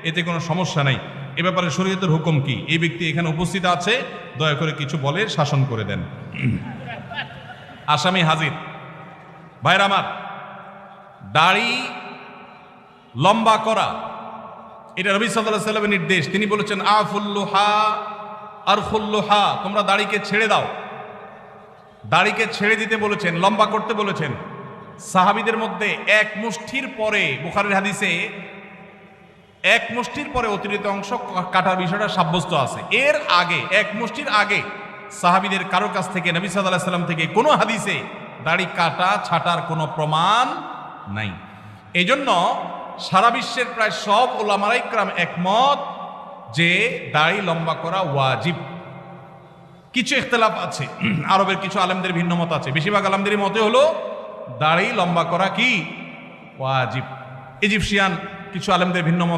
এতে কোনো সমস্যা নাই। এ ব্যাপারে শরীয়তের হুকুম কি? এই ব্যক্তি এখানে উপস্থিত আছে, দয়া করে কিছু বলে শাসন করে দেন। আসামি হাজির। ভাইরা আমার, দাড়ি লম্বা করা এটা নবী সাল্লাল্লাহু আলাইহি ওয়াসাল্লামের নির্দেশ। তিনি বলেছেন আফুল্লুহা আরফুল্লুহা, তোমরা দাড়িকে ছেড়ে দাও। দাড়িকে ছেড়ে দিতে বলেছেন, লম্বা করতে বলেছেন। সাহাবীদের মধ্যে এক মুষ্টির পরে, বুখারীর হাদিসে এক মুষ্টির পরে অতিরিক্ত অংশ কাটার বিষয়টা সাব্যস্ত আছে। এর আগে, এক মুষ্টির আগে সাহাবীদের কারো কাছ থেকে, নবী সাল্লাল্লাহু আলাইহি ওয়াসাল্লাম থেকে কোনো হাদিসে দাড়ি কাটা ছাটার কোনো প্রমাণ নাই। এই জন্য সারা বিশ্বের প্রায় সব উলামায়ে ইকরাম একমত যে দাড়ি লম্বা করা ওয়াজিব। কিছু ইখতিলাফ আছে, আরবের কিছু আলেমদের ভিন্ন মত আছে। বেশিরভাগ আলেমদের মতে হলো দাড়ি লম্বা করা কি ওয়াজিব। ইজিপশিয়ান কিছু আলেমদের ভিন্ন মত